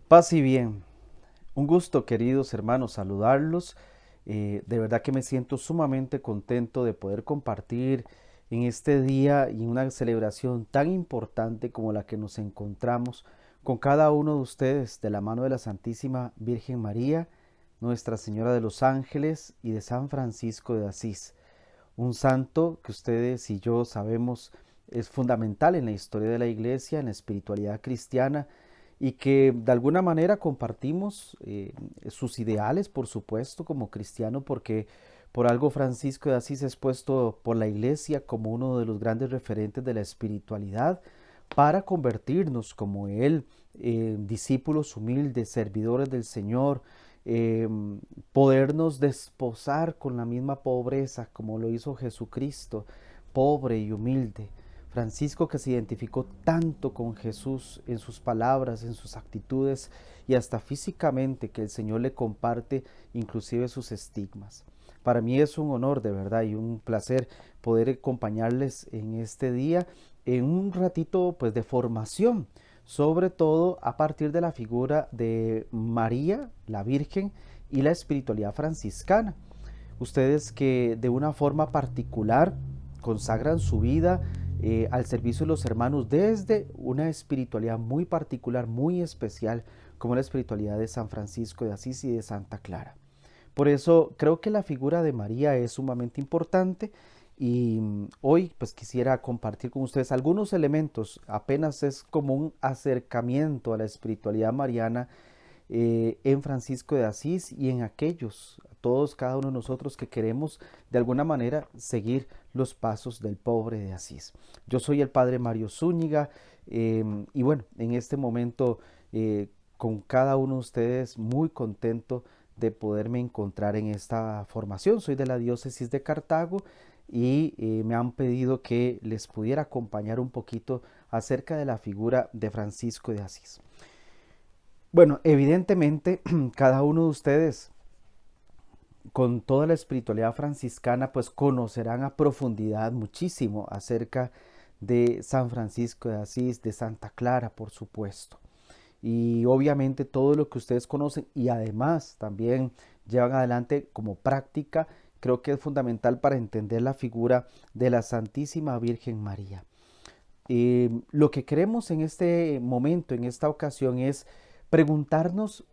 Paz y bien. Un gusto, queridos hermanos, saludarlos. De verdad que me siento sumamente contento de poder compartir en este día y en una celebración tan importante como la que nos encontramos con cada uno de ustedes de la mano de la Santísima Virgen María, Nuestra Señora de los Ángeles y de San Francisco de Asís. Un santo que ustedes y yo sabemos es fundamental en la historia de la Iglesia, en la espiritualidad cristiana y que de alguna manera compartimos sus ideales, por supuesto, como cristiano, porque por algo Francisco de Asís es puesto por la Iglesia como uno de los grandes referentes de la espiritualidad para convertirnos como él, discípulos humildes, servidores del Señor, eh, podernos desposar con la misma pobreza como lo hizo Jesucristo, pobre y humilde. Francisco, que se identificó tanto con Jesús en sus palabras, en sus actitudes y hasta físicamente, que el Señor le comparte inclusive sus estigmas. Para mí es un honor de verdad y un placer poder acompañarles en este día en un ratito pues de formación, sobre todo a partir de la figura de María, la Virgen, y la espiritualidad franciscana. Ustedes que de una forma particular consagran su vida al servicio de los hermanos desde una espiritualidad muy particular, muy especial, como la espiritualidad de San Francisco de Asís y de Santa Clara. Por eso creo que la figura de María es sumamente importante y hoy pues quisiera compartir con ustedes algunos elementos, apenas es como un acercamiento a la espiritualidad mariana en Francisco de Asís y en aquellos, todos, cada uno de nosotros que queremos de alguna manera seguir los pasos del pobre de Asís. Yo soy el padre Mario Zúñiga y bueno, en este momento con cada uno de ustedes muy contento de poderme encontrar en esta formación. Soy de la diócesis de Cartago y me han pedido que les pudiera acompañar un poquito acerca de la figura de Francisco de Asís. Bueno, evidentemente cada uno de ustedes con toda la espiritualidad franciscana pues conocerán a profundidad muchísimo acerca de San Francisco de Asís, de Santa Clara, por supuesto. Y obviamente todo lo que ustedes conocen y además también llevan adelante como práctica, creo que es fundamental para entender la figura de la Santísima Virgen María. Lo que queremos en este momento, en esta ocasión, es preguntarnos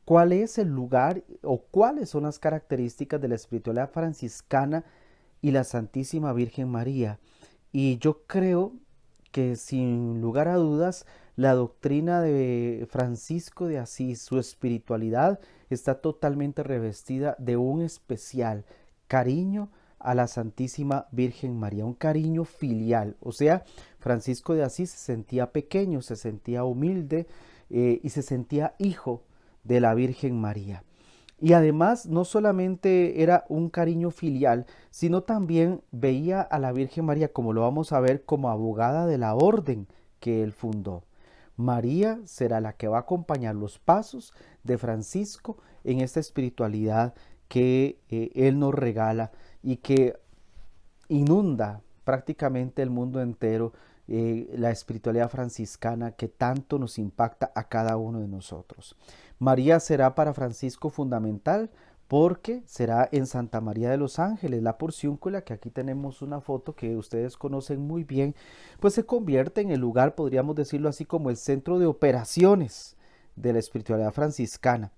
cuál es el lugar o cuáles son las características de la espiritualidad franciscana y la Santísima Virgen María. Y yo creo que sin lugar a dudas, la doctrina de Francisco de Asís, su espiritualidad, está totalmente revestida de un especial cariño a la Santísima Virgen María, un cariño filial. O sea, Francisco de Asís se sentía pequeño, se sentía humilde y se sentía hijo de la Virgen María. Y además no solamente era un cariño filial, sino también veía a la Virgen María, como lo vamos a ver, como abogada de la orden que él fundó. María será la que va a acompañar los pasos de Francisco en esta espiritualidad que él nos regala y que inunda prácticamente el mundo entero, la espiritualidad franciscana que tanto nos impacta a cada uno de nosotros. María será para Francisco fundamental porque será en Santa María de los Ángeles, la porciúncula, que aquí tenemos una foto que ustedes conocen muy bien, pues se convierte en el lugar, podríamos decirlo así, como el centro de operaciones de la espiritualidad franciscana.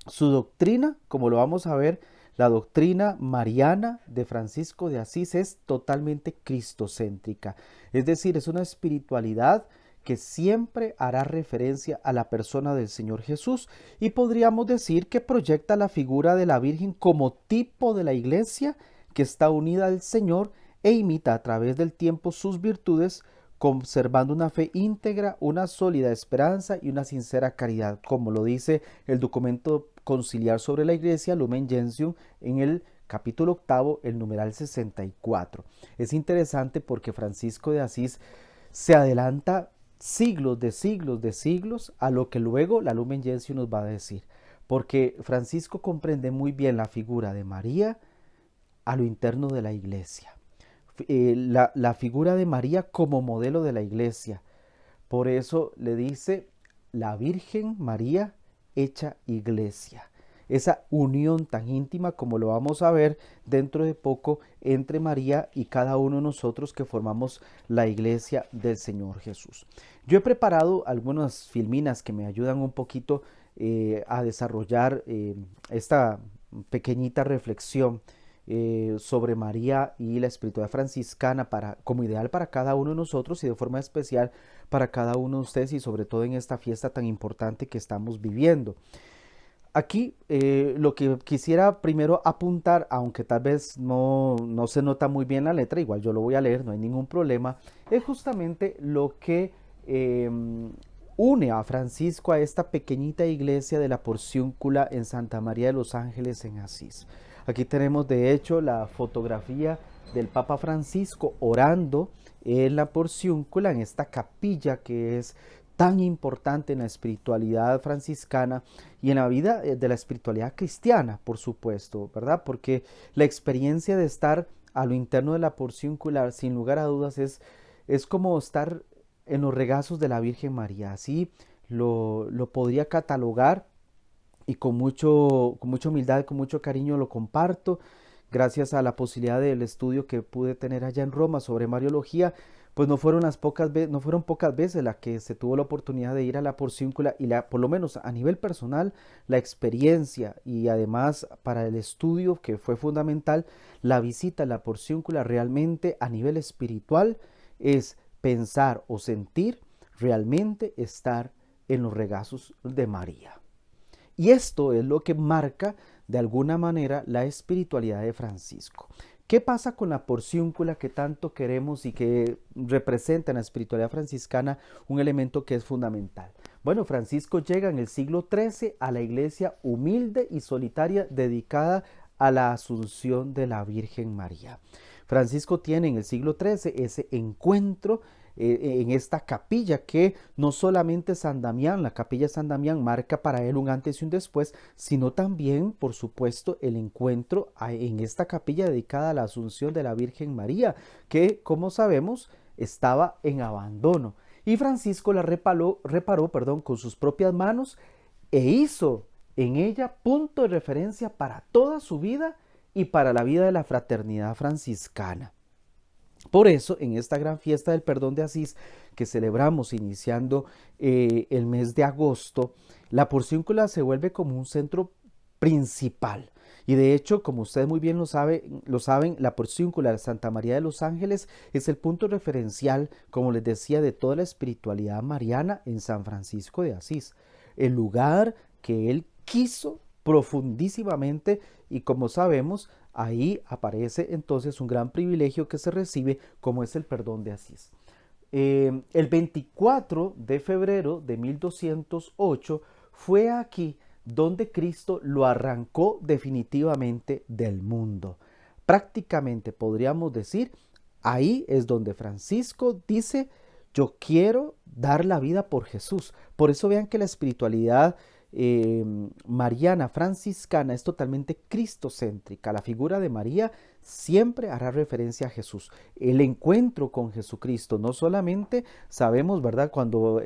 Su doctrina, como lo vamos a ver, la doctrina mariana de Francisco de Asís es totalmente cristocéntrica, es decir, es una espiritualidad que siempre hará referencia a la persona del Señor Jesús y podríamos decir que proyecta la figura de la Virgen como tipo de la iglesia que está unida al Señor e imita a través del tiempo sus virtudes, conservando una fe íntegra, una sólida esperanza y una sincera caridad, como lo dice el documento conciliar sobre la Iglesia, Lumen Gentium, en el capítulo octavo, el numeral 64. Es interesante porque Francisco de Asís se adelanta siglos de siglos de siglos a lo que luego la Lumen Gentium nos va a decir, porque Francisco comprende muy bien la figura de María a lo interno de la Iglesia. La figura de María como modelo de la iglesia. Por eso le dice la Virgen María hecha iglesia. Esa unión tan íntima como lo vamos a ver dentro de poco entre María y cada uno de nosotros que formamos la iglesia del Señor Jesús. Yo he preparado algunas filminas que me ayudan un poquito a desarrollar esta pequeñita reflexión sobre María y la espiritualidad franciscana como ideal para cada uno de nosotros y de forma especial para cada uno de ustedes y sobre todo en esta fiesta tan importante que estamos viviendo. Aquí lo que quisiera primero apuntar, aunque tal vez no se nota muy bien la letra, igual yo lo voy a leer, no hay ningún problema, es justamente lo que une a Francisco a esta pequeñita iglesia de la Porciúncula en Santa María de los Ángeles en Asís. Aquí tenemos de hecho la fotografía del Papa Francisco orando en la Porciúncula, en esta capilla que es tan importante en la espiritualidad franciscana y en la vida de la espiritualidad cristiana, por supuesto, ¿verdad? Porque la experiencia de estar a lo interno de la porciúncula, sin lugar a dudas, es como estar en los regazos de la Virgen María. Así lo podría catalogar y con mucha humildad, con mucho cariño lo comparto. Gracias a la posibilidad del estudio que pude tener allá en Roma sobre Mariología, pues no fueron pocas veces las que se tuvo la oportunidad de ir a la Porciúncula y por lo menos a nivel personal, la experiencia y además para el estudio que fue fundamental, la visita a la Porciúncula realmente a nivel espiritual es pensar o sentir realmente estar en los regazos de María. Y esto es lo que marca de alguna manera la espiritualidad de Francisco. ¿Qué pasa con la porciúncula que tanto queremos y que representa en la espiritualidad franciscana un elemento que es fundamental? Bueno, Francisco llega en el siglo XIII a la iglesia humilde y solitaria dedicada a la Asunción de la Virgen María. Francisco tiene en el siglo XIII ese encuentro en esta capilla que no solamente San Damián, la capilla de San Damián marca para él un antes y un después, sino también, por supuesto, el encuentro en esta capilla dedicada a la Asunción de la Virgen María, que, como sabemos, estaba en abandono. Y Francisco la reparó, con sus propias manos e hizo en ella punto de referencia para toda su vida y para la vida de la fraternidad franciscana. Por eso, en esta gran fiesta del perdón de Asís que celebramos iniciando el mes de agosto, la porciúncula se vuelve como un centro principal. Y de hecho, como ustedes muy bien lo saben, la porciúncula de Santa María de los Ángeles es el punto referencial, como les decía, de toda la espiritualidad mariana en San Francisco de Asís. El lugar que él quiso profundísimamente y como sabemos, ahí aparece entonces un gran privilegio que se recibe como es el perdón de Asís. El 24 de febrero de 1208 fue aquí donde Cristo lo arrancó definitivamente del mundo. Prácticamente podríamos decir, ahí es donde Francisco dice, yo quiero dar la vida por Jesús. Por eso vean que la espiritualidad mariana franciscana es totalmente cristocéntrica. La figura de María siempre hará referencia a Jesús. El encuentro con Jesucristo, no solamente sabemos, ¿verdad? Cuando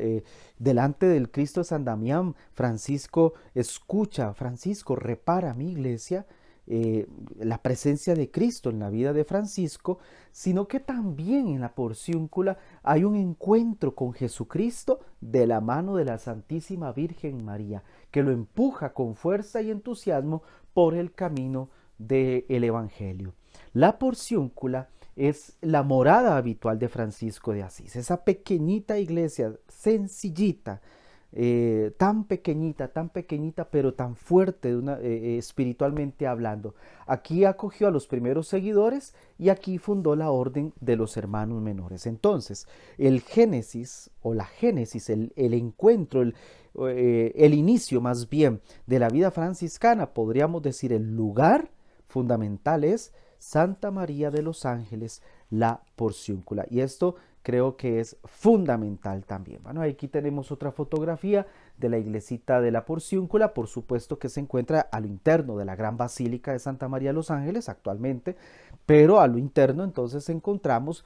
delante del Cristo de San Damián, Francisco escucha, Francisco repara mi iglesia, la presencia de Cristo en la vida de Francisco, sino que también en la porciúncula hay un encuentro con Jesucristo de la mano de la Santísima Virgen María, que lo empuja con fuerza y entusiasmo por el camino del Evangelio. La porciúncula es la morada habitual de Francisco de Asís, esa pequeñita iglesia sencillita, tan pequeñita, pero tan fuerte espiritualmente hablando. Aquí acogió a los primeros seguidores y aquí fundó la orden de los hermanos menores. Entonces, el génesis o la génesis, el encuentro, el inicio más bien de la vida franciscana, podríamos decir el lugar fundamental es Santa María de los Ángeles, la porciúncula. Y esto creo que es fundamental también. Bueno, aquí tenemos otra fotografía de la iglesita de la Porciúncula, por supuesto que se encuentra a lo interno de la gran basílica de Santa María de los Ángeles actualmente, pero a lo interno entonces encontramos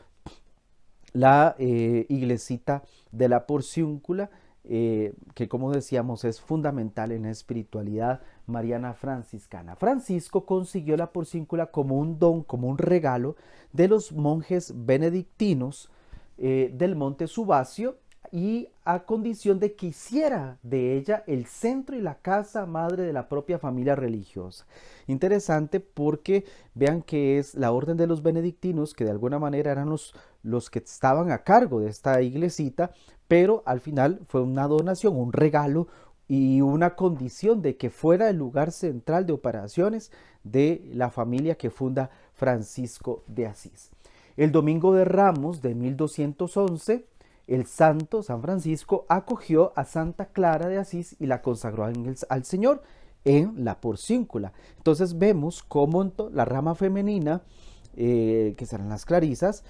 la iglesita de la Porciúncula que como decíamos es fundamental en la espiritualidad mariana franciscana. Francisco consiguió la porcíncula como un don, como un regalo de los monjes benedictinos del monte Subasio, y a condición de que hiciera de ella el centro y la casa madre de la propia familia religiosa. Interesante porque vean que es la orden de los benedictinos, que de alguna manera eran los que estaban a cargo de esta iglesita, pero al final fue una donación, un regalo y una condición de que fuera el lugar central de operaciones de la familia que funda Francisco de Asís. El domingo de Ramos de 1211, el santo San Francisco acogió a Santa Clara de Asís y la consagró al Señor en la porcíncula. Entonces vemos cómo la rama femenina, que serán las clarisas,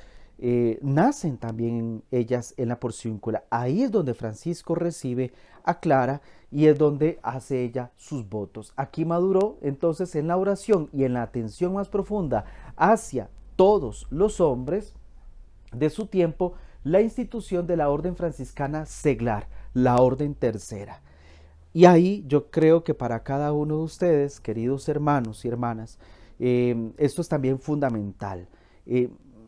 nacen también ellas en la porcíncula. Ahí es donde Francisco recibe a Clara y es donde hace ella sus votos. Aquí maduró entonces en la oración y en la atención más profunda hacia todos los hombres de su tiempo la institución de la orden franciscana seglar, la orden tercera. Y ahí yo creo que para cada uno de ustedes, queridos hermanos y hermanas, esto es también fundamental.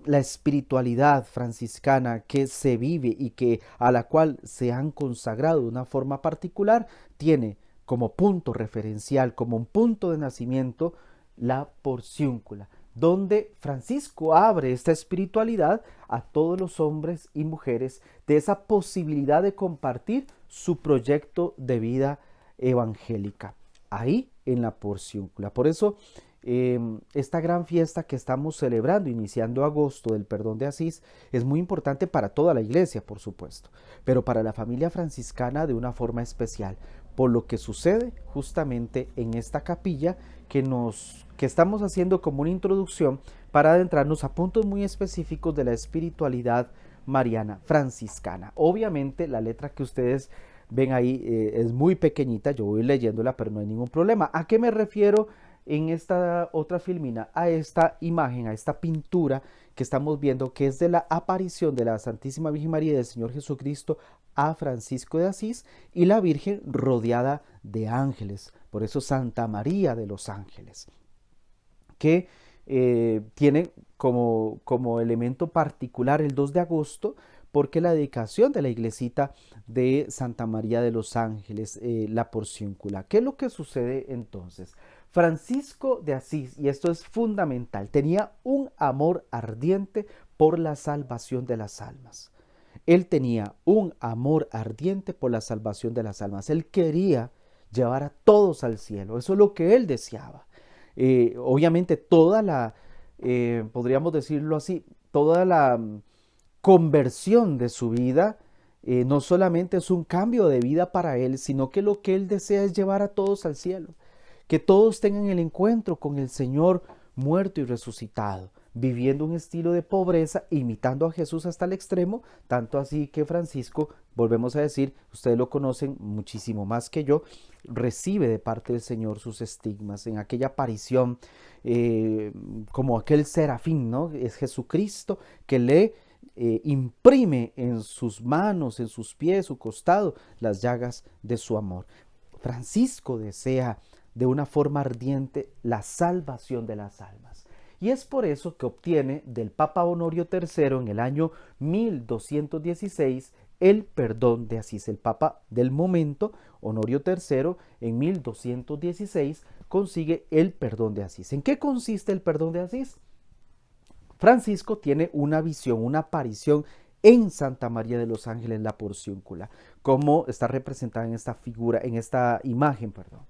La espiritualidad franciscana que se vive y que a la cual se han consagrado de una forma particular tiene como punto referencial, como un punto de nacimiento, la porciúncula, donde Francisco abre esta espiritualidad a todos los hombres y mujeres de esa posibilidad de compartir su proyecto de vida evangélica, ahí en la porciúncula. Por eso esta gran fiesta que estamos celebrando, iniciando agosto del perdón de Asís, es muy importante para toda la iglesia, por supuesto, pero para la familia franciscana de una forma especial, por lo que sucede justamente en esta capilla que estamos haciendo como una introducción para adentrarnos a puntos muy específicos de la espiritualidad mariana franciscana. Obviamente la letra que ustedes ven ahí es muy pequeñita, yo voy leyéndola, pero no hay ningún problema. ¿A qué me refiero en esta otra filmina? A esta imagen, a esta pintura que estamos viendo, que es de la aparición de la Santísima Virgen María y del Señor Jesucristo a Francisco de Asís y la Virgen rodeada de ángeles, por eso Santa María de los Ángeles, que tiene como elemento particular el 2 de agosto, porque la dedicación de la iglesita de Santa María de los Ángeles, la porciúncula. ¿Qué es lo que sucede entonces? Francisco de Asís, y esto es fundamental, tenía un amor ardiente por la salvación de las almas. Él tenía un amor ardiente por la salvación de las almas. Él quería llevar a todos al cielo. Eso es lo que él deseaba. Obviamente toda podríamos decirlo así, toda la conversión de su vida no solamente es un cambio de vida para él, sino que lo que él desea es llevar a todos al cielo. Que todos tengan el encuentro con el Señor muerto y resucitado, viviendo un estilo de pobreza, imitando a Jesús hasta el extremo, tanto así que Francisco, volvemos a decir, ustedes lo conocen muchísimo más que yo, recibe de parte del Señor sus estigmas en aquella aparición, como aquel serafín, ¿no? Es Jesucristo que le imprime en sus manos, en sus pies, su costado, las llagas de su amor. Francisco desea de una forma ardiente la salvación de las almas. Y es por eso que obtiene del Papa Honorio III en el año 1216 el perdón de Asís. El Papa del momento, Honorio III, en 1216 consigue el perdón de Asís. ¿En qué consiste el perdón de Asís? Francisco tiene una visión, una aparición en Santa María de los Ángeles, la porciúncula, como está representada en esta figura, en esta imagen, perdón.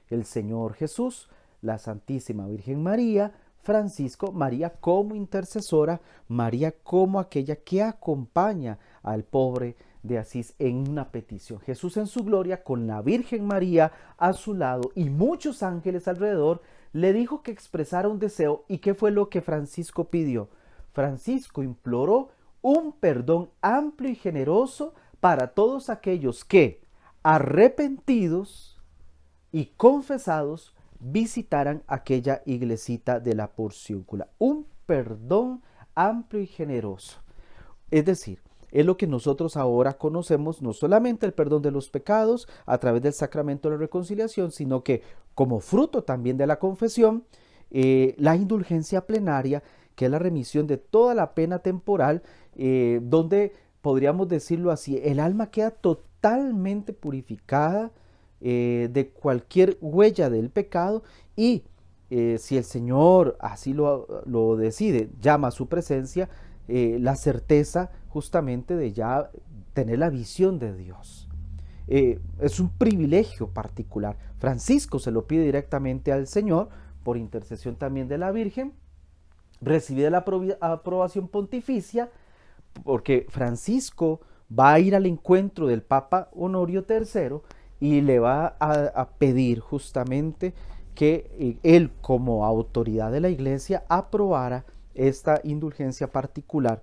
El Señor Jesús, la Santísima Virgen María, Francisco, María como intercesora, María como aquella que acompaña al pobre de Asís en una petición. Jesús en su gloria, con la Virgen María a su lado y muchos ángeles alrededor, le dijo que expresara un deseo. ¿Y qué fue lo que Francisco pidió? Francisco imploró un perdón amplio y generoso para todos aquellos que, arrepentidos y confesados, visitaran aquella iglesita de la porciúncula. Un perdón amplio y generoso. Es decir, es lo que nosotros ahora conocemos, no solamente el perdón de los pecados a través del sacramento de la reconciliación, sino que como fruto también de la confesión, la indulgencia plenaria, que es la remisión de toda la pena temporal, donde podríamos decirlo así, el alma queda totalmente purificada de cualquier huella del pecado y si el Señor así lo decide, llama a su presencia, la certeza justamente de ya tener la visión de Dios. Es un privilegio particular. Francisco se lo pide directamente al Señor, por intercesión también de la Virgen, recibe la aprobación pontificia, porque Francisco va a ir al encuentro del Papa Honorio III y le va a pedir justamente que él, como autoridad de la Iglesia, aprobara esta indulgencia particular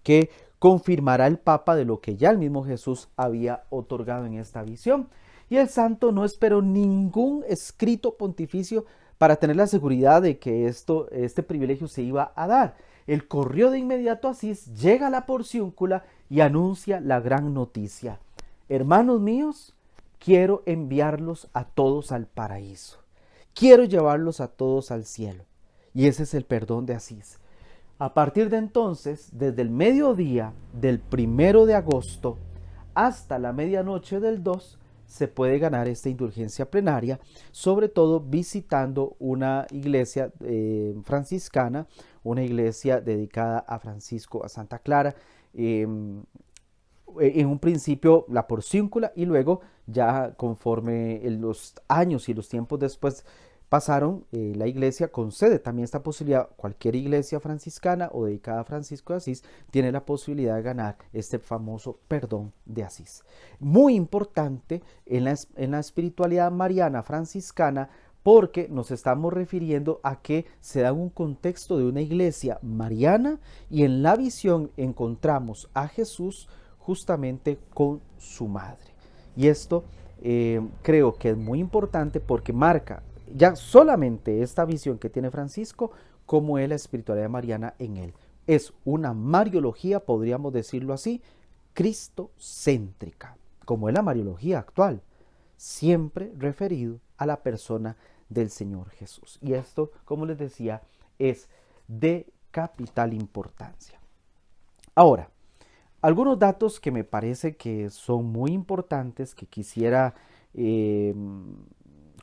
que confirmará el Papa de lo que ya el mismo Jesús había otorgado en esta visión. Y el santo no esperó ningún escrito pontificio para tener la seguridad de que este privilegio se iba a dar. Él corrió de inmediato a Asís, llega a la porciúncula y anuncia la gran noticia. Hermanos míos, quiero enviarlos a todos al paraíso. Quiero llevarlos a todos al cielo. Y ese es el perdón de Asís. A partir de entonces, desde el mediodía del 1 de agosto hasta la medianoche del 2, se puede ganar esta indulgencia plenaria, sobre todo visitando una iglesia franciscana, una iglesia dedicada a Francisco, a Santa Clara, en un principio la porciúncula y luego ya conforme los años y los tiempos después pasaron, la iglesia concede también esta posibilidad. Cualquier iglesia franciscana o dedicada a Francisco de Asís tiene la posibilidad de ganar este famoso perdón de Asís. Muy importante en la espiritualidad mariana franciscana, porque nos estamos refiriendo a que se da en un contexto de una iglesia mariana y en la visión encontramos a Jesús justamente con su madre. Y esto creo que es muy importante porque marca ya solamente esta visión que tiene Francisco, como es la espiritualidad mariana en él. Es una mariología, podríamos decirlo así, cristocéntrica, como es la mariología actual, siempre referido a la persona del Señor Jesús. Y esto, como les decía, es de capital importancia. Ahora, algunos datos que me parece que son muy importantes, que quisiera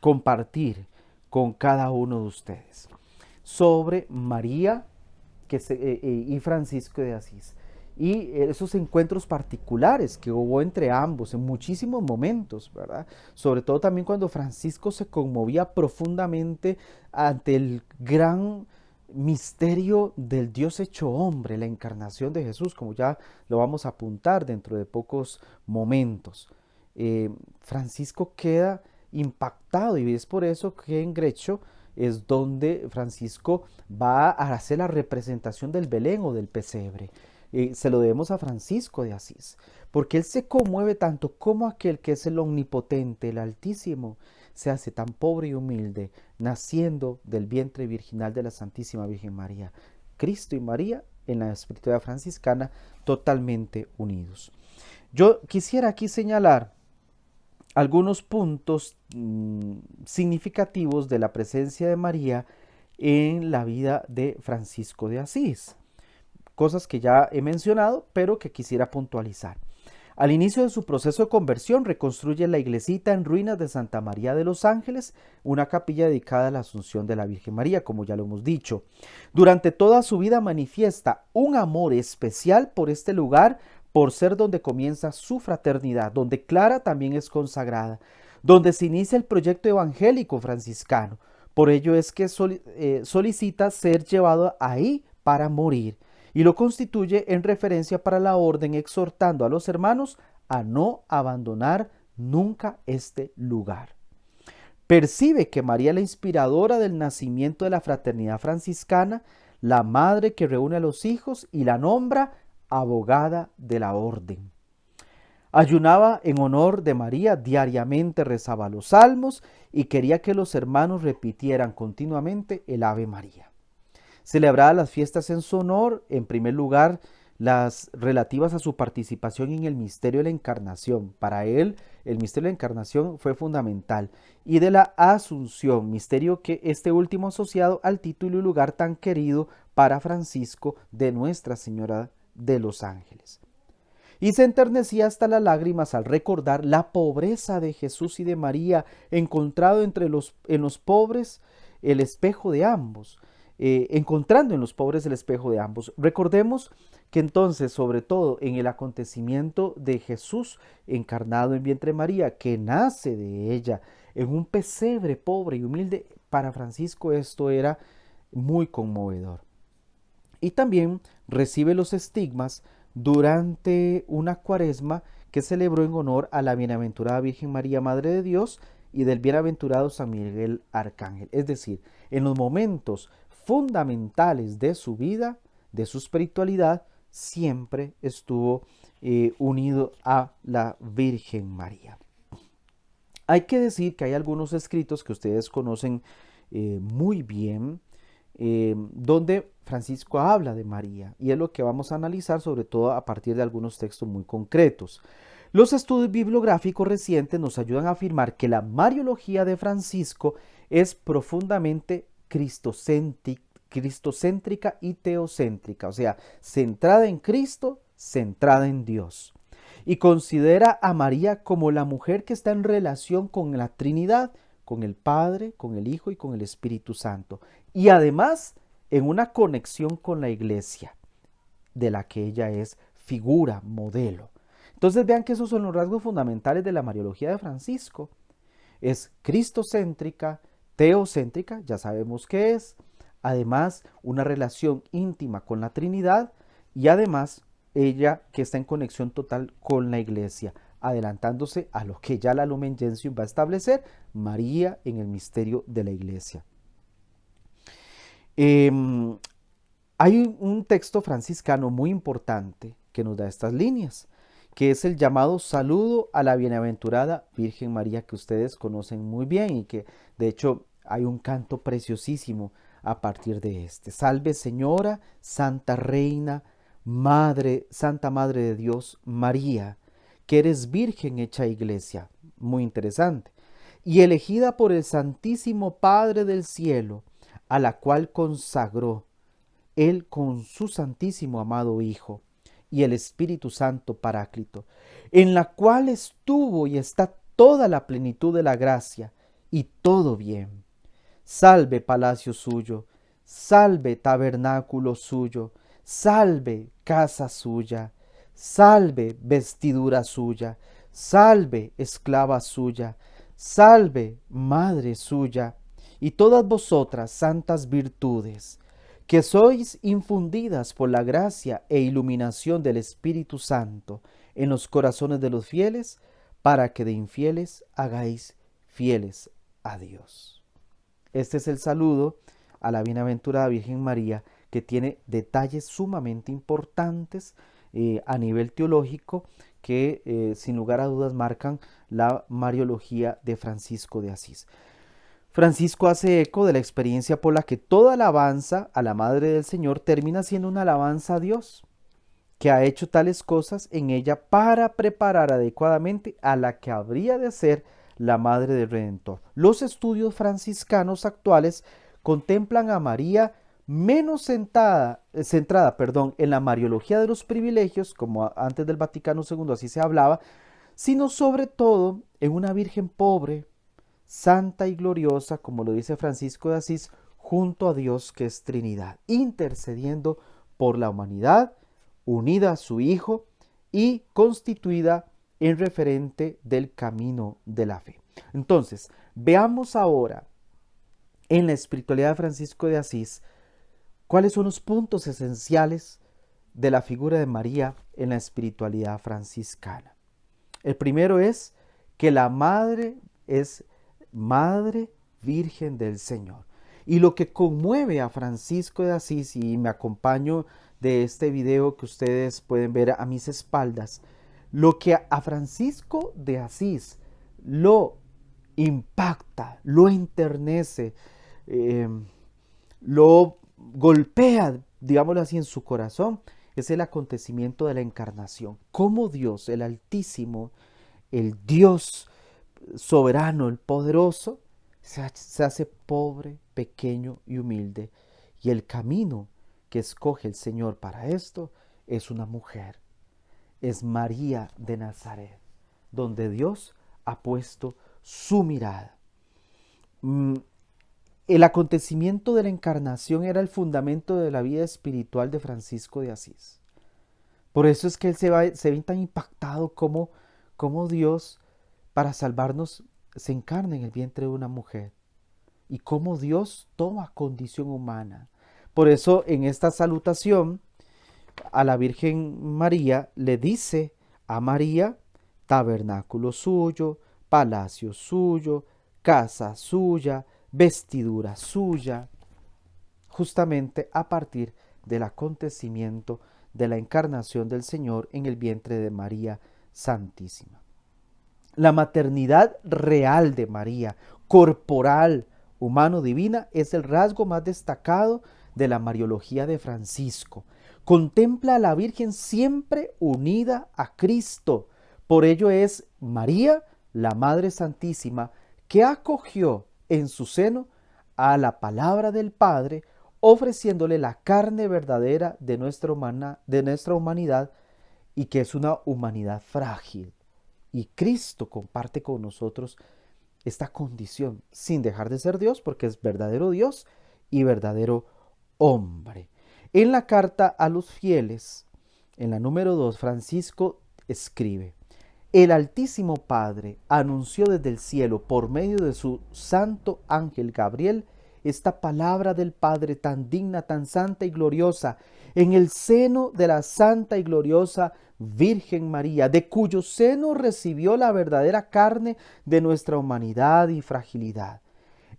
compartir con cada uno de ustedes sobre María y Francisco de Asís y esos encuentros particulares que hubo entre ambos en muchísimos momentos, ¿verdad? Sobre todo también cuando Francisco se conmovía profundamente ante el gran misterio del Dios hecho hombre, la encarnación de Jesús, como ya lo vamos a apuntar dentro de pocos momentos. Francisco queda impactado y es por eso que en Grecho es donde Francisco va a hacer la representación del Belén o del pesebre. Se lo debemos a Francisco de Asís, porque él se conmueve tanto como aquel que es el omnipotente, el Altísimo, se hace tan pobre y humilde, naciendo del vientre virginal de la Santísima Virgen María. Cristo y María en la espiritualidad franciscana totalmente unidos. Yo quisiera aquí señalar algunos puntos significativos de la presencia de María en la vida de Francisco de Asís. Cosas que ya he mencionado, pero que quisiera puntualizar. Al inicio de su proceso de conversión, reconstruye la iglesita en ruinas de Santa María de los Ángeles, una capilla dedicada a la Asunción de la Virgen María, como ya lo hemos dicho. Durante toda su vida manifiesta un amor especial por este lugar, por ser donde comienza su fraternidad, donde Clara también es consagrada, donde se inicia el proyecto evangélico franciscano. Por ello es que solicita ser llevado ahí para morir, y lo constituye en referencia para la orden, exhortando a los hermanos a no abandonar nunca este lugar. Percibe que María, la inspiradora del nacimiento de la fraternidad franciscana, la madre que reúne a los hijos y la nombra abogada de la orden. Ayunaba en honor de María, diariamente rezaba los salmos y quería que los hermanos repitieran continuamente el Ave María. Celebraba las fiestas en su honor, en primer lugar las relativas a su participación en el misterio de la encarnación. Para él, el misterio de la encarnación fue fundamental. Y de la asunción, misterio que este último asociado al título y lugar tan querido para Francisco de Nuestra Señora de los Ángeles. Y se enternecía hasta las lágrimas al recordar la pobreza de Jesús y de María, encontrado en los pobres el espejo de ambos, encontrando en los pobres el espejo de ambos. Recordemos que entonces, sobre todo en el acontecimiento de Jesús encarnado en vientre de María, que nace de ella en un pesebre pobre y humilde, para Francisco esto era muy conmovedor. Y también recibe los estigmas durante una cuaresma que celebró en honor a la bienaventurada Virgen María, Madre de Dios, y del bienaventurado San Miguel Arcángel. Es decir, en los momentos fundamentales de su vida, de su espiritualidad, siempre estuvo unido a la Virgen María. Hay que decir que hay algunos escritos que ustedes conocen muy bien, donde Francisco habla de María, y es lo que vamos a analizar, sobre todo a partir de algunos textos muy concretos. Los estudios bibliográficos recientes nos ayudan a afirmar que la Mariología de Francisco es profundamente cristocéntrica y teocéntrica, o sea, centrada en Cristo, centrada en Dios. Y considera a María como la mujer que está en relación con la Trinidad, con el Padre, con el Hijo y con el Espíritu Santo. Y además en una conexión con la Iglesia, de la que ella es figura, modelo. Entonces vean que esos son los rasgos fundamentales de la Mariología de Francisco. Es cristocéntrica, teocéntrica, ya sabemos qué es. Además, una relación íntima con la Trinidad y además ella que está en conexión total con la Iglesia, adelantándose a lo que ya la Lumen Gentium va a establecer, María en el misterio de la Iglesia. Hay un texto franciscano muy importante que nos da estas líneas, que es el llamado saludo a la bienaventurada Virgen María, que ustedes conocen muy bien y que de hecho hay un canto preciosísimo a partir de este. Salve Señora, Santa Reina, Madre, Santa Madre de Dios, María, que eres Virgen hecha Iglesia. Muy interesante. Y elegida por el Santísimo Padre del Cielo, a la cual consagró Él con su Santísimo amado Hijo y el Espíritu Santo Paráclito, en la cual estuvo y está toda la plenitud de la gracia y todo bien. Salve palacio suyo, salve tabernáculo suyo, salve casa suya, salve vestidura suya, salve esclava suya, salve madre suya, y todas vosotras santas virtudes, que sois infundidas por la gracia e iluminación del Espíritu Santo en los corazones de los fieles, para que de infieles hagáis fieles a Dios. Este es el saludo a la bienaventurada Virgen María, que tiene detalles sumamente importantes a nivel teológico que sin lugar a dudas marcan la Mariología de Francisco de Asís. Francisco hace eco de la experiencia por la que toda alabanza a la Madre del Señor termina siendo una alabanza a Dios, que ha hecho tales cosas en ella para preparar adecuadamente a la que habría de ser la Madre del Redentor. Los estudios franciscanos actuales contemplan a María menos centrada en la Mariología de los privilegios, como antes del Vaticano II así se hablaba, sino sobre todo en una Virgen pobre, santa y gloriosa, como lo dice Francisco de Asís, junto a Dios que es Trinidad, intercediendo por la humanidad, unida a su Hijo y constituida en referente del camino de la fe. Entonces, veamos ahora en la espiritualidad de Francisco de Asís cuáles son los puntos esenciales de la figura de María en la espiritualidad franciscana. El primero es que la Madre es Madre Virgen del Señor. Y lo que conmueve a Francisco de Asís, y me acompaño de este video que ustedes pueden ver a mis espaldas, lo que a Francisco de Asís lo impacta, lo enternece, lo golpea, digámoslo así, en su corazón, es el acontecimiento de la encarnación. Cómo Dios, el Altísimo, el Dios soberano, el poderoso, se hace pobre, pequeño y humilde. Y el camino que escoge el Señor para esto es una mujer, es María de Nazaret, donde Dios ha puesto su mirada. El acontecimiento de la encarnación era el fundamento de la vida espiritual de Francisco de Asís. Por eso es que él se ve tan impactado como Dios, para salvarnos, se encarna en el vientre de una mujer. Y cómo Dios toma condición humana. Por eso en esta salutación a la Virgen María le dice a María: tabernáculo suyo, palacio suyo, casa suya, vestidura suya, justamente a partir del acontecimiento de la encarnación del Señor en el vientre de María Santísima. La maternidad real de María, corporal, humano-divina, es el rasgo más destacado de la Mariología de Francisco. Contempla a la Virgen siempre unida a Cristo. Por ello es María, la Madre Santísima, que acogió en su seno a la palabra del Padre, ofreciéndole la carne verdadera de nuestra humanidad, y que es una humanidad frágil. Y Cristo comparte con nosotros esta condición, sin dejar de ser Dios, porque es verdadero Dios y verdadero hombre. En la carta a los fieles, en la número 2, Francisco escribe: el Altísimo Padre anunció desde el cielo, por medio de su santo ángel Gabriel, esta palabra del Padre tan digna, tan santa y gloriosa, en el seno de la santa y gloriosa Virgen María, de cuyo seno recibió la verdadera carne de nuestra humanidad y fragilidad.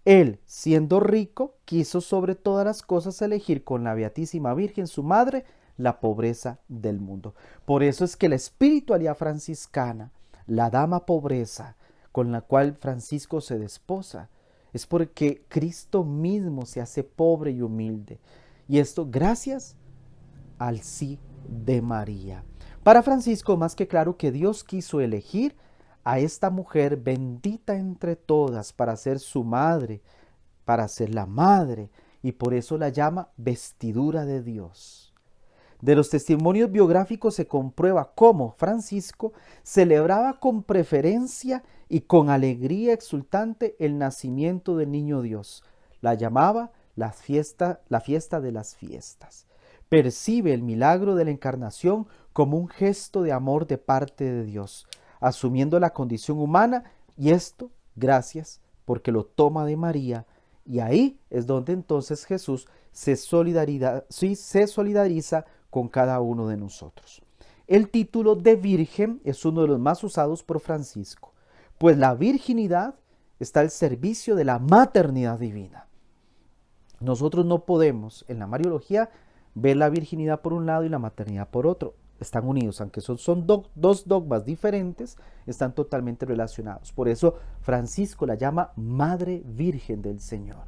Él, siendo rico, quiso sobre todas las cosas elegir con la Beatísima Virgen, su madre, la pobreza del mundo. Por eso es que la espiritualidad franciscana, la dama pobreza con la cual Francisco se desposa, es porque Cristo mismo se hace pobre y humilde. Y esto gracias al sí de María. Para Francisco, más que claro que Dios quiso elegir a esta mujer bendita entre todas para ser su madre, para ser la madre, y por eso la llama vestidura de Dios. De los testimonios biográficos se comprueba cómo Francisco celebraba con preferencia y con alegría exultante el nacimiento del niño Dios. La llamaba la fiesta de las fiestas. Percibe el milagro de la encarnación como un gesto de amor de parte de Dios, asumiendo la condición humana, y esto gracias porque lo toma de María. Y ahí es donde entonces Jesús se solidariza con cada uno de nosotros. El título de virgen es uno de los más usados por Francisco, pues la virginidad está al servicio de la maternidad divina. Nosotros no podemos en la Mariología ver la virginidad por un lado y la maternidad por otro. Están unidos, aunque son dos dogmas diferentes, están totalmente relacionados. Por eso Francisco la llama Madre Virgen del Señor.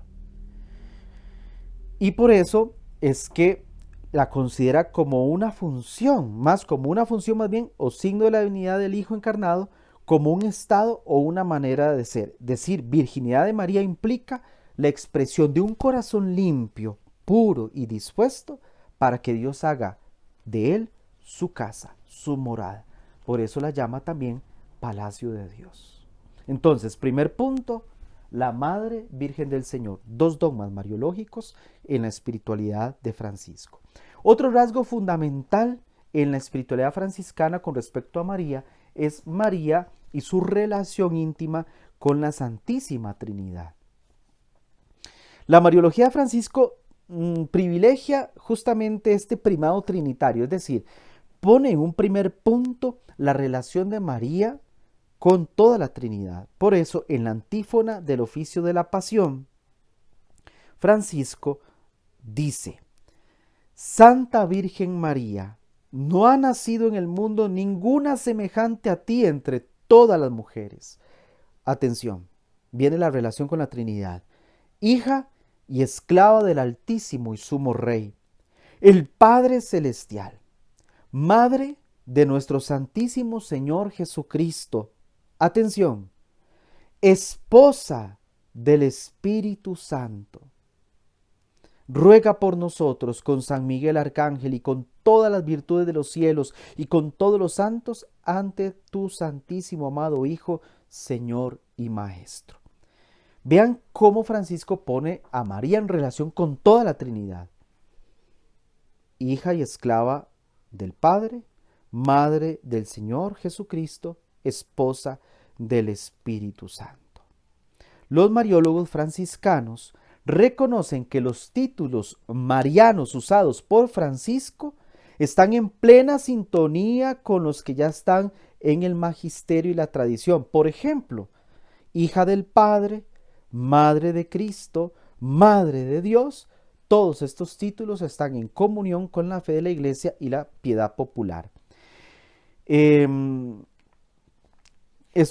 Y por eso es que la considera como una función, más bien, o signo de la divinidad del Hijo encarnado, como un estado o una manera de ser. Decir virginidad de María implica la expresión de un corazón limpio, puro y dispuesto para que Dios haga de él su casa, su morada. Por eso la llama también Palacio de Dios. Entonces, primer punto, la Madre Virgen del Señor. Dos dogmas mariológicos en la espiritualidad de Francisco. Otro rasgo fundamental en la espiritualidad franciscana con respecto a María es María y su relación íntima con la Santísima Trinidad. La Mariología de Francisco privilegia justamente este primado trinitario, es decir, pone en un primer punto la relación de María con toda la Trinidad. Por eso, en la antífona del oficio de la pasión, Francisco dice: Santa Virgen María, no ha nacido en el mundo ninguna semejante a ti entre todas las mujeres. Atención, viene la relación con la Trinidad. Hija y esclava del Altísimo y Sumo Rey, el Padre Celestial. Madre de nuestro Santísimo Señor Jesucristo. Atención, esposa del Espíritu Santo. Ruega por nosotros con San Miguel Arcángel y con todas las virtudes de los cielos y con todos los santos ante tu Santísimo amado Hijo, Señor y Maestro. Vean cómo Francisco pone a María en relación con toda la Trinidad. Hija y esclava del Padre, Madre del Señor Jesucristo, esposa del Espíritu Santo. Los mariólogos franciscanos reconocen que los títulos marianos usados por Francisco están en plena sintonía con los que ya están en el magisterio y la tradición. Por ejemplo, hija del Padre, Madre de Cristo, Madre de Dios. Todos estos títulos están en comunión con la fe de la Iglesia y la piedad popular. Esto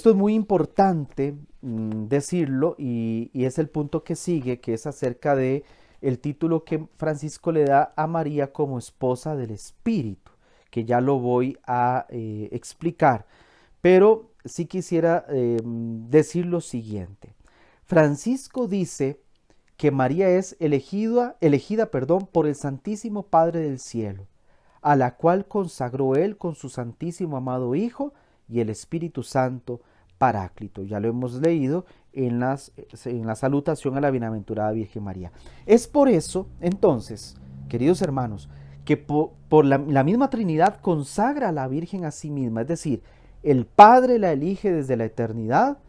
es muy importante decirlo y es el punto que sigue, que es acerca de el título que Francisco le da a María como esposa del Espíritu, que ya lo voy a explicar. Pero sí quisiera decir lo siguiente. Francisco dice que María es elegida por el Santísimo Padre del Cielo, a la cual consagró él con su Santísimo amado Hijo y el Espíritu Santo Paráclito. Ya lo hemos leído en la salutación a la Bienaventurada Virgen María. Es por eso, entonces, queridos hermanos, que por la misma Trinidad consagra a la Virgen a sí misma, es decir, el Padre la elige desde la eternidad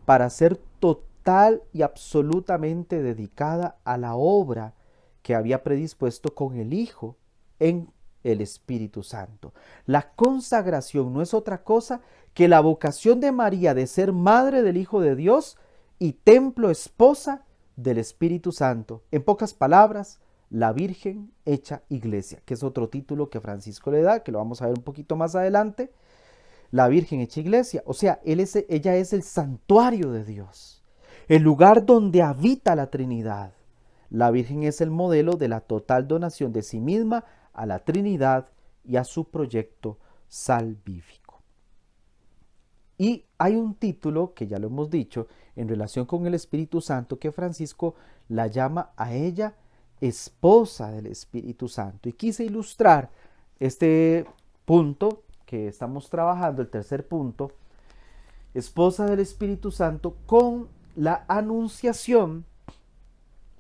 para ser total y absolutamente dedicada a la obra que había predispuesto con el Hijo en el Espíritu Santo. La consagración no es otra cosa que la vocación de María de ser madre del Hijo de Dios y templo esposa del Espíritu Santo. En pocas palabras, la Virgen hecha iglesia, que es otro título que Francisco le da, que lo vamos a ver un poquito más adelante. La Virgen hecha iglesia, o sea, ella es el santuario de Dios, el lugar donde habita la Trinidad. La Virgen es el modelo de la total donación de sí misma a la Trinidad y a su proyecto salvífico. Y hay un título, que ya lo hemos dicho, en relación con el Espíritu Santo, que Francisco la llama a ella esposa del Espíritu Santo. Y quise ilustrar este punto que estamos trabajando, el tercer punto, esposa del Espíritu Santo, con la anunciación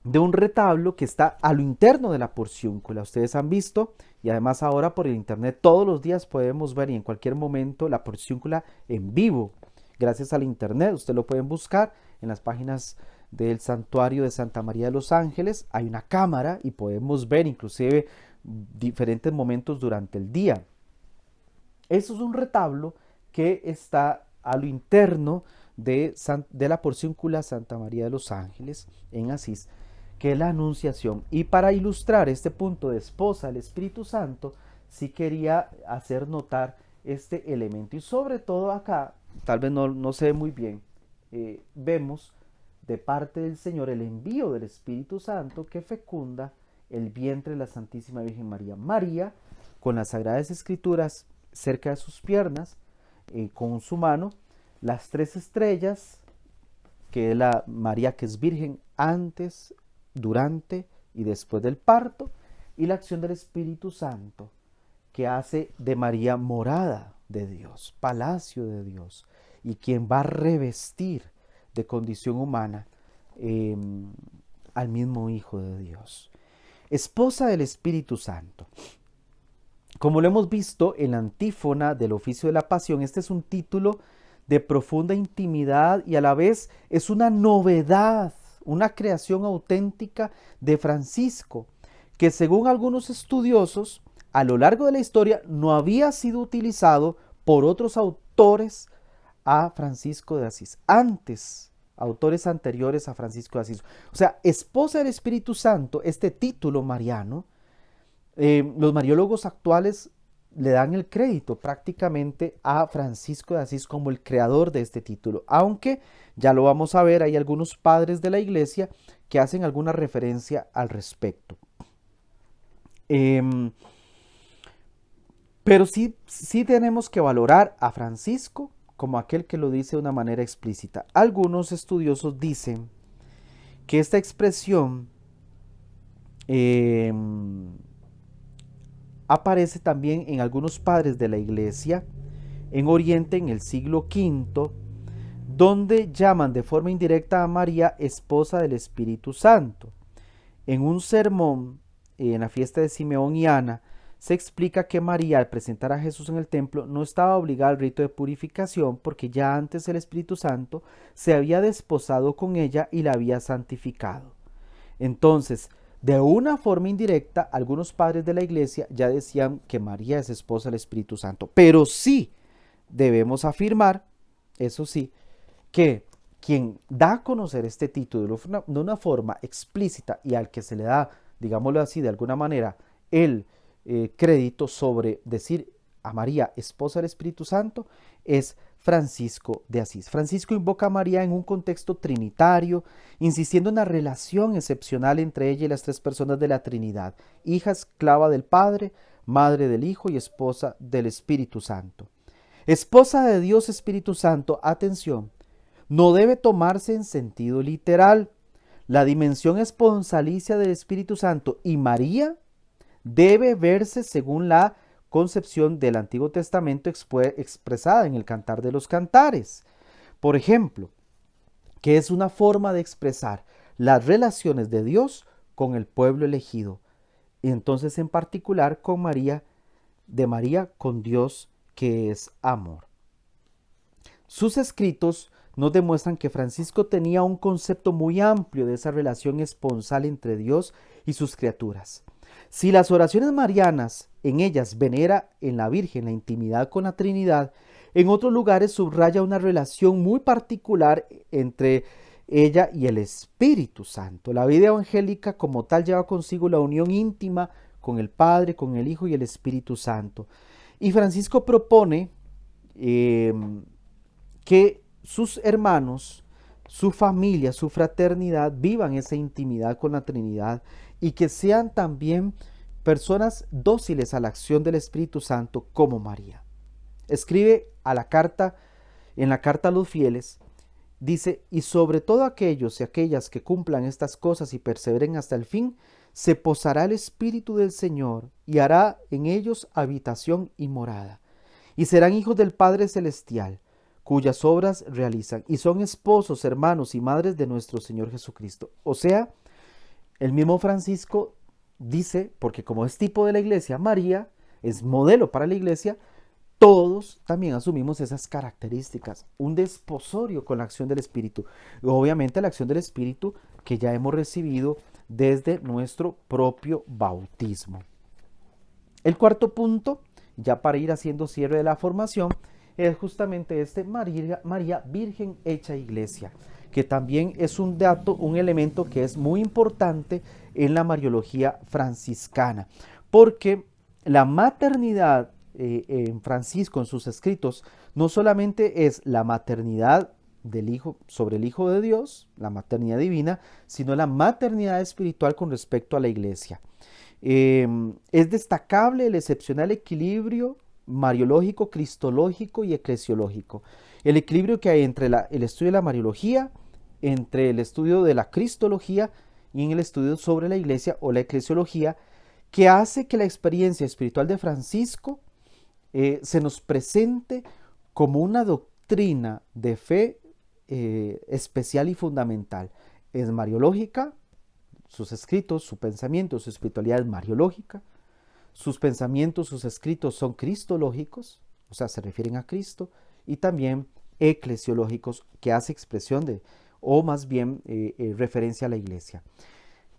de un retablo que está a lo interno de la porciúncula. Ustedes han visto, y además ahora por el internet todos los días podemos ver y en cualquier momento la porciúncula en vivo. Gracias al internet, ustedes lo pueden buscar en las páginas del santuario de Santa María de los Ángeles. Hay una cámara y podemos ver inclusive diferentes momentos durante el día. Eso es un retablo que está a lo interno de la porciúncula Santa María de los Ángeles en Asís, que es la Anunciación. Y para ilustrar este punto de esposa del Espíritu Santo, sí quería hacer notar este elemento. Y sobre todo acá, tal vez no se ve muy bien, vemos de parte del Señor el envío del Espíritu Santo que fecunda el vientre de la Santísima Virgen María. María, con las Sagradas Escrituras cerca de sus piernas, con su mano, las tres estrellas, que es la María que es virgen antes, durante y después del parto, y la acción del Espíritu Santo, que hace de María morada de Dios, palacio de Dios, y quien va a revestir de condición humana al mismo Hijo de Dios. Esposa del Espíritu Santo. Como lo hemos visto en la antífona del oficio de la pasión, este es un título de profunda intimidad y a la vez es una novedad, una creación auténtica de Francisco, que según algunos estudiosos, a lo largo de la historia no había sido utilizado por otros autores a Francisco de Asís, autores anteriores a Francisco de Asís. O sea, esposa del Espíritu Santo, este título mariano, los mariólogos actuales le dan el crédito prácticamente a Francisco de Asís como el creador de este título, aunque ya lo vamos a ver, hay algunos padres de la iglesia que hacen alguna referencia al respecto. Pero sí tenemos que valorar a Francisco como aquel que lo dice de una manera explícita. Algunos estudiosos dicen que esta expresión eh, aparece también en algunos padres de la iglesia en Oriente en el siglo V, donde llaman de forma indirecta a María esposa del Espíritu Santo. En un sermón en la fiesta de Simeón y Ana se explica que María, al presentar a Jesús en el templo, no estaba obligada al rito de purificación porque ya antes el Espíritu Santo se había desposado con ella y la había santificado. Entonces, de una forma indirecta, algunos padres de la iglesia ya decían que María es esposa del Espíritu Santo. Pero sí debemos afirmar, eso sí, que quien da a conocer este título de una forma explícita y al que se le da, digámoslo así, de alguna manera, el crédito sobre decir a María, esposa del Espíritu Santo, es Francisco de Asís. Francisco invoca a María en un contexto trinitario, insistiendo en la relación excepcional entre ella y las tres personas de la Trinidad, hija esclava del Padre, madre del Hijo y esposa del Espíritu Santo. Esposa de Dios Espíritu Santo, atención, no debe tomarse en sentido literal. La dimensión esponsalicia del Espíritu Santo y María debe verse según la concepción del Antiguo Testamento expresada en el Cantar de los Cantares. Por ejemplo, que es una forma de expresar las relaciones de Dios con el pueblo elegido. Y entonces en particular con María, de María con Dios que es amor. Sus escritos nos demuestran que Francisco tenía un concepto muy amplio de esa relación esponsal entre Dios y sus criaturas. Si las oraciones marianas en ellas venera en la Virgen la intimidad con la Trinidad, en otros lugares subraya una relación muy particular entre ella y el Espíritu Santo. La vida evangélica como tal lleva consigo la unión íntima con el Padre, con el Hijo y el Espíritu Santo. Y Francisco propone que sus hermanos, su familia, su fraternidad vivan esa intimidad con la Trinidad y que sean también personas dóciles a la acción del Espíritu Santo como María. Escribe en la carta a los fieles, dice, y sobre todo aquellos y aquellas que cumplan estas cosas y perseveren hasta el fin, se posará el Espíritu del Señor y hará en ellos habitación y morada, y serán hijos del Padre Celestial, cuyas obras realizan, y son esposos, hermanos y madres de nuestro Señor Jesucristo. O sea, el mismo Francisco dice, porque como es tipo de la iglesia, María es modelo para la iglesia, todos también asumimos esas características, un desposorio con la acción del Espíritu. Y obviamente la acción del Espíritu que ya hemos recibido desde nuestro propio bautismo. El cuarto punto, ya para ir haciendo cierre de la formación, es justamente María Virgen hecha iglesia, que también es un dato, un elemento que es muy importante en la mariología franciscana, porque la maternidad en Francisco, en sus escritos, no solamente es la maternidad del Hijo sobre el Hijo de Dios, la maternidad divina, sino la maternidad espiritual con respecto a la iglesia. Es destacable el excepcional equilibrio mariológico, cristológico y eclesiológico. El equilibrio que hay entre el estudio de la mariología, entre el estudio de la cristología y en el estudio sobre la iglesia o la eclesiología, que hace que la experiencia espiritual de Francisco se nos presente como una doctrina de fe especial y fundamental. Es mariológica, sus escritos, su pensamiento, su espiritualidad es mariológica, sus pensamientos, sus escritos son cristológicos, o sea, se refieren a Cristo, y también eclesiológicos, que hace expresión de, o más bien referencia a la iglesia.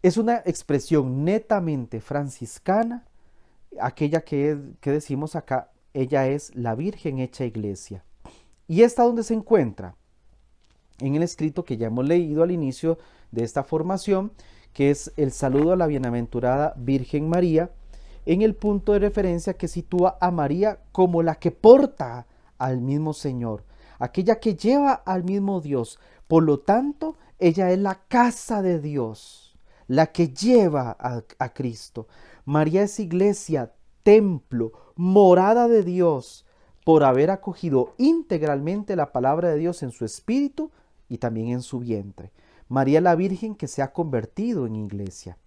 Es una expresión netamente franciscana, aquella que decimos acá, ella es la Virgen hecha iglesia. ¿Y esta dónde se encuentra? En el escrito que ya hemos leído al inicio de esta formación, que es el saludo a la bienaventurada Virgen María, en el punto de referencia que sitúa a María como la que porta al mismo Señor, aquella que lleva al mismo Dios. Por lo tanto, ella es la casa de Dios, la que lleva a Cristo. María es iglesia templo, morada de Dios, por haber acogido integralmente la palabra de Dios en su espíritu y también en su vientre. María la Virgen que se ha convertido en iglesia.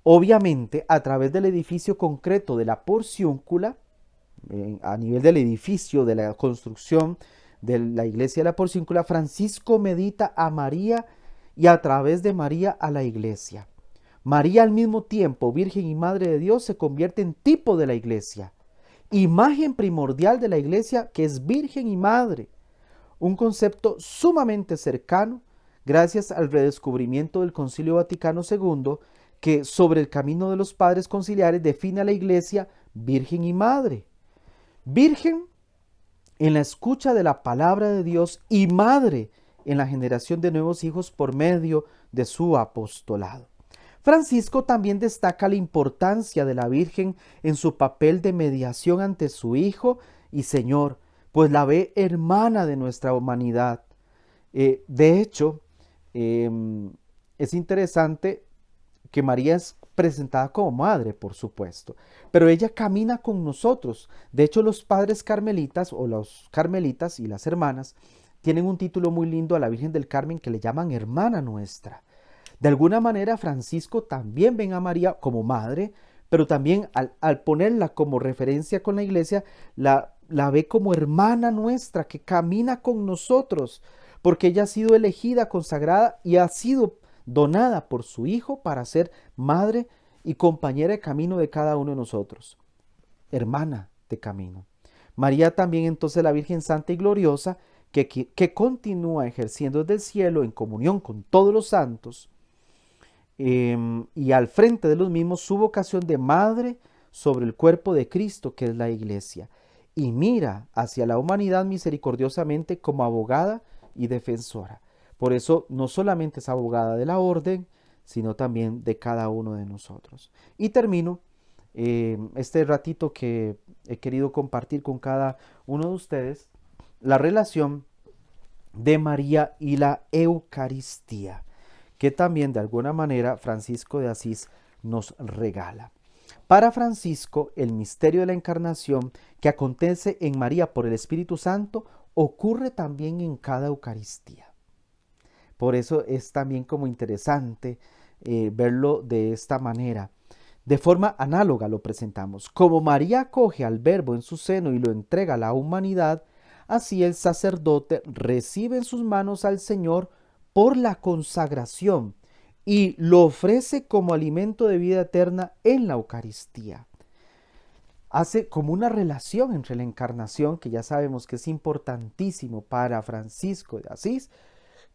Obviamente, a través del edificio concreto de la porciúncula, a nivel del edificio, de la construcción de la iglesia de la porciúncula, Francisco medita a María y a través de María a la iglesia. María al mismo tiempo, Virgen y Madre de Dios, se convierte en tipo de la iglesia, imagen primordial de la iglesia que es Virgen y Madre, un concepto sumamente cercano gracias al redescubrimiento del Concilio Vaticano II, que sobre el camino de los padres conciliares define a la iglesia Virgen y Madre. Virgen en la escucha de la palabra de Dios y madre en la generación de nuevos hijos por medio de su apostolado. Francisco también destaca la importancia de la Virgen en su papel de mediación ante su Hijo y Señor, pues la ve hermana de nuestra humanidad. De hecho, es interesante que María es presentada como madre, por supuesto, pero ella camina con nosotros. De hecho, los padres carmelitas o los carmelitas y las hermanas tienen un título muy lindo a la Virgen del Carmen que le llaman hermana nuestra. De alguna manera, Francisco también ven a María como madre, pero también al ponerla como referencia con la iglesia, la ve como hermana nuestra que camina con nosotros, porque ella ha sido elegida, consagrada y ha sido donada por su Hijo para ser madre y compañera de camino de cada uno de nosotros, hermana de camino. María también entonces la Virgen Santa y Gloriosa, que continúa ejerciendo desde el cielo en comunión con todos los santos, y al frente de los mismos su vocación de madre sobre el cuerpo de Cristo, que es la iglesia, y mira hacia la humanidad misericordiosamente como abogada y defensora. Por eso no solamente es abogada de la orden, sino también de cada uno de nosotros. Y termino este ratito que he querido compartir con cada uno de ustedes, la relación de María y la Eucaristía, que también de alguna manera Francisco de Asís nos regala. Para Francisco, el misterio de la encarnación que acontece en María por el Espíritu Santo ocurre también en cada Eucaristía. Por eso es también como interesante verlo de esta manera. De forma análoga lo presentamos. Como María acoge al Verbo en su seno y lo entrega a la humanidad, así el sacerdote recibe en sus manos al Señor por la consagración y lo ofrece como alimento de vida eterna en la Eucaristía. Hace como una relación entre la encarnación, que ya sabemos que es importantísimo para Francisco de Asís,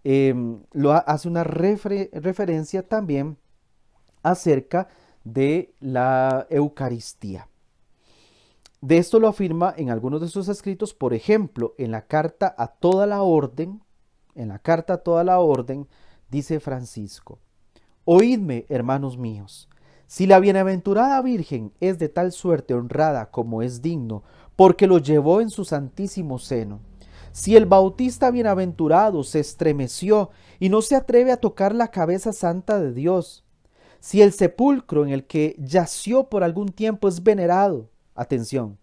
hace una referencia también acerca de la Eucaristía. De esto lo afirma en algunos de sus escritos, por ejemplo, en la carta a toda la orden, dice Francisco: Oídme, hermanos míos, si la bienaventurada Virgen es de tal suerte honrada como es digno, porque lo llevó en su santísimo seno, si el Bautista bienaventurado se estremeció y no se atreve a tocar la cabeza santa de Dios, si el sepulcro en el que yació por algún tiempo es venerado, atención,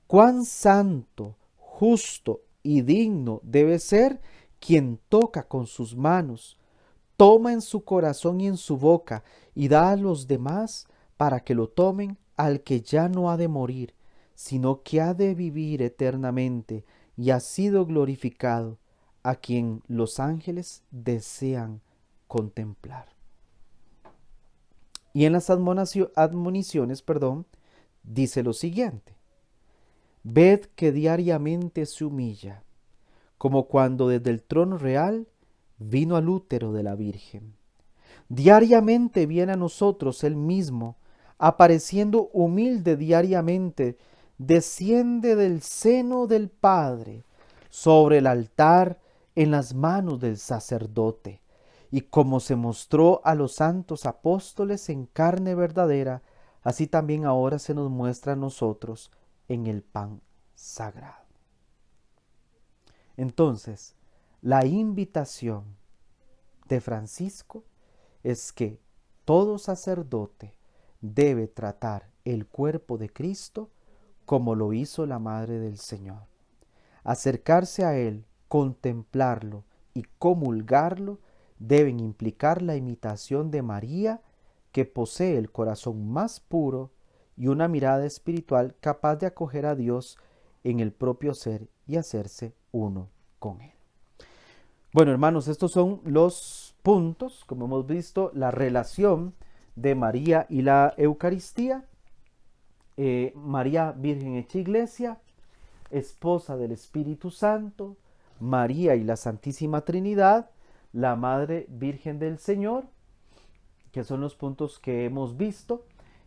cuán santo, justo y digno debe ser quien toca con sus manos, toma en su corazón y en su boca y da a los demás para que lo tomen al que ya no ha de morir, sino que ha de vivir eternamente y ha sido glorificado, a quien los ángeles desean contemplar. Y en las admoniciones, dice lo siguiente: ved que diariamente se humilla, como cuando desde el trono real vino al útero de la Virgen. Diariamente viene a nosotros Él mismo, apareciendo humilde diariamente, desciende del seno del Padre, sobre el altar en las manos del sacerdote, y como se mostró a los santos apóstoles en carne verdadera, así también ahora se nos muestra a nosotros en el pan sagrado. Entonces, la invitación de Francisco es que todo sacerdote debe tratar el cuerpo de Cristo como lo hizo la Madre del Señor. Acercarse a Él, contemplarlo y comulgarlo deben implicar la imitación de María, que posee el corazón más puro y una mirada espiritual capaz de acoger a Dios en el propio ser y hacerse uno con Él. Bueno, hermanos, estos son los puntos, como hemos visto, la relación de María y la Eucaristía. María Virgen hecha Iglesia, esposa del Espíritu Santo, María y la Santísima Trinidad, la Madre Virgen del Señor, que son los puntos que hemos visto,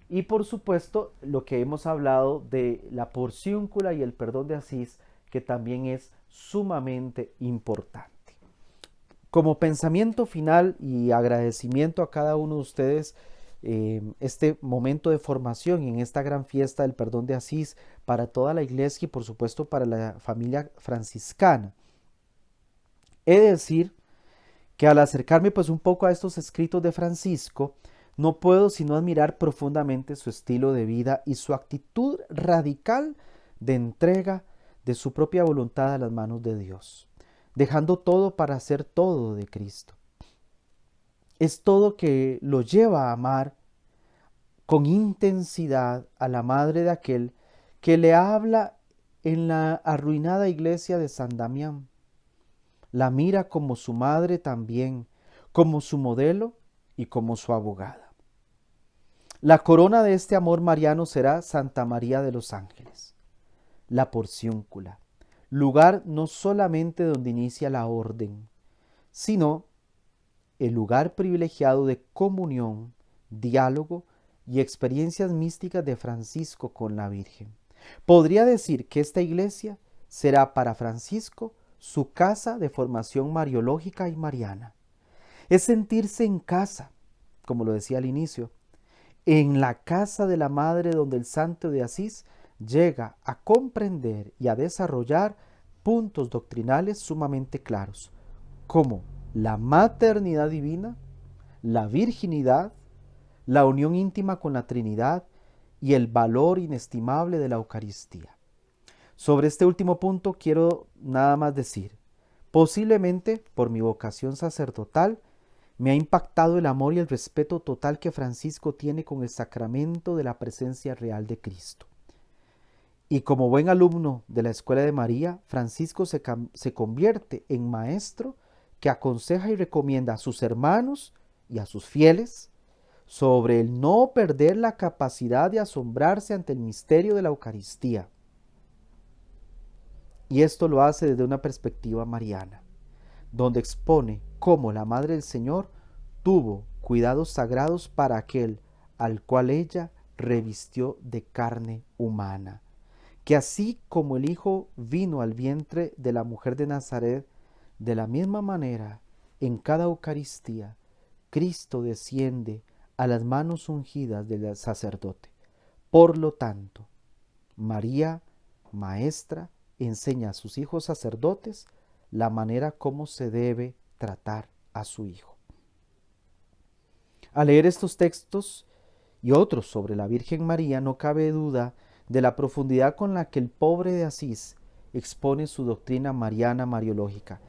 y por supuesto lo que hemos hablado de la porciúncula y el perdón de Asís, que también es sumamente importante. Como pensamiento final y agradecimiento a cada uno de ustedes, este momento de formación en esta gran fiesta del perdón de Asís para toda la iglesia y por supuesto para la familia franciscana. He de decir que al acercarme pues un poco a estos escritos de Francisco, no puedo sino admirar profundamente su estilo de vida y su actitud radical de entrega de su propia voluntad a las manos de Dios, dejando todo para hacer todo de Cristo. Es todo que lo lleva a amar con intensidad a la madre de aquel que le habla en la arruinada iglesia de San Damián. La mira como su madre también, como su modelo y como su abogada. La corona de este amor mariano será Santa María de los Ángeles, la porciúncula, lugar no solamente donde inicia la orden, sino el lugar privilegiado de comunión, diálogo y experiencias místicas de Francisco con la Virgen. Podría decir que esta iglesia será para Francisco su casa de formación mariológica y mariana. Es sentirse en casa, como lo decía al inicio, en la casa de la Madre donde el Santo de Asís llega a comprender y a desarrollar puntos doctrinales sumamente claros, como la maternidad divina, la virginidad, la unión íntima con la Trinidad y el valor inestimable de la Eucaristía. Sobre este último punto quiero nada más decir, posiblemente por mi vocación sacerdotal, me ha impactado el amor y el respeto total que Francisco tiene con el sacramento de la presencia real de Cristo. Y como buen alumno de la Escuela de María, Francisco se convierte en maestro que aconseja y recomienda a sus hermanos y a sus fieles sobre el no perder la capacidad de asombrarse ante el misterio de la Eucaristía. Y esto lo hace desde una perspectiva mariana, donde expone cómo la Madre del Señor tuvo cuidados sagrados para aquel al cual ella revistió de carne humana, que así como el Hijo vino al vientre de la mujer de Nazaret, de la misma manera, en cada Eucaristía, Cristo desciende a las manos ungidas del sacerdote. Por lo tanto, María, maestra, enseña a sus hijos sacerdotes la manera como se debe tratar a su hijo. Al leer estos textos y otros sobre la Virgen María, no cabe duda de la profundidad con la que el pobre de Asís expone su doctrina mariana mariológica.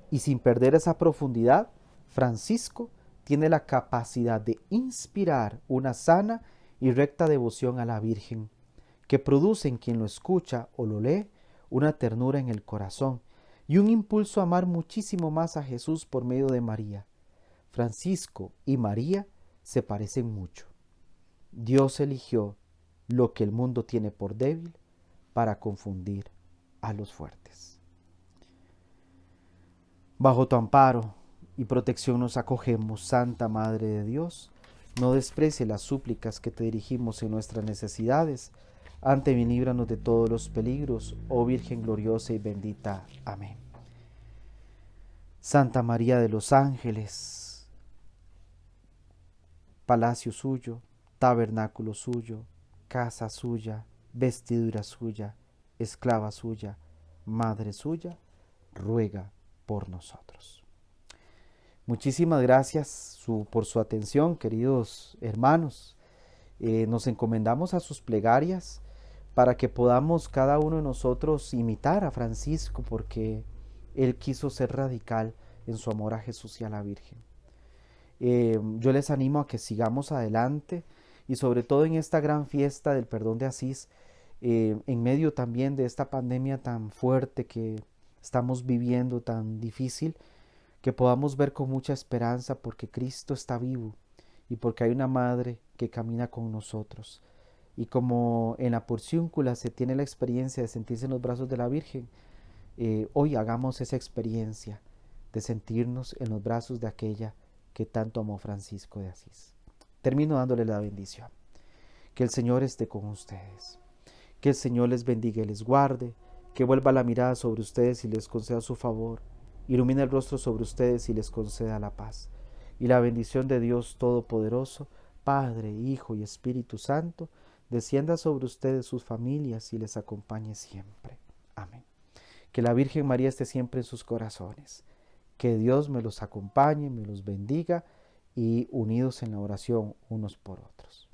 Y sin perder esa profundidad, Francisco tiene la capacidad de inspirar una sana y recta devoción a la Virgen, que produce en quien lo escucha o lo lee una ternura en el corazón y un impulso a amar muchísimo más a Jesús por medio de María. Francisco y María se parecen mucho. Dios eligió lo que el mundo tiene por débil para confundir a los fuertes. Bajo tu amparo y protección nos acogemos, Santa Madre de Dios. No desprecie las súplicas que te dirigimos en nuestras necesidades. Ante mí líbranos de todos los peligros, oh Virgen gloriosa y bendita. Amén. Santa María de los Ángeles, palacio suyo, tabernáculo suyo, casa suya, vestidura suya, esclava suya, madre suya, ruega por nosotros. Muchísimas gracias por su atención, queridos hermanos. Nos encomendamos a sus plegarias para que podamos cada uno de nosotros imitar a Francisco, porque él quiso ser radical en su amor a Jesús y a la Virgen. Yo les animo a que sigamos adelante y sobre todo en esta gran fiesta del perdón de Asís, en medio también de esta pandemia tan fuerte que estamos viviendo, tan difícil, que podamos ver con mucha esperanza porque Cristo está vivo y porque hay una madre que camina con nosotros. Y como en la porciúncula se tiene la experiencia de sentirse en los brazos de la Virgen, hoy hagamos esa experiencia de sentirnos en los brazos de aquella que tanto amó Francisco de Asís. Termino dándole la bendición. Que el Señor esté con ustedes. Que el Señor les bendiga y les guarde. Que vuelva la mirada sobre ustedes y les conceda su favor. Ilumine el rostro sobre ustedes y les conceda la paz. Y la bendición de Dios Todopoderoso, Padre, Hijo y Espíritu Santo, descienda sobre ustedes, sus familias, y les acompañe siempre. Amén. Que la Virgen María esté siempre en sus corazones. Que Dios me los acompañe, me los bendiga y unidos en la oración unos por otros.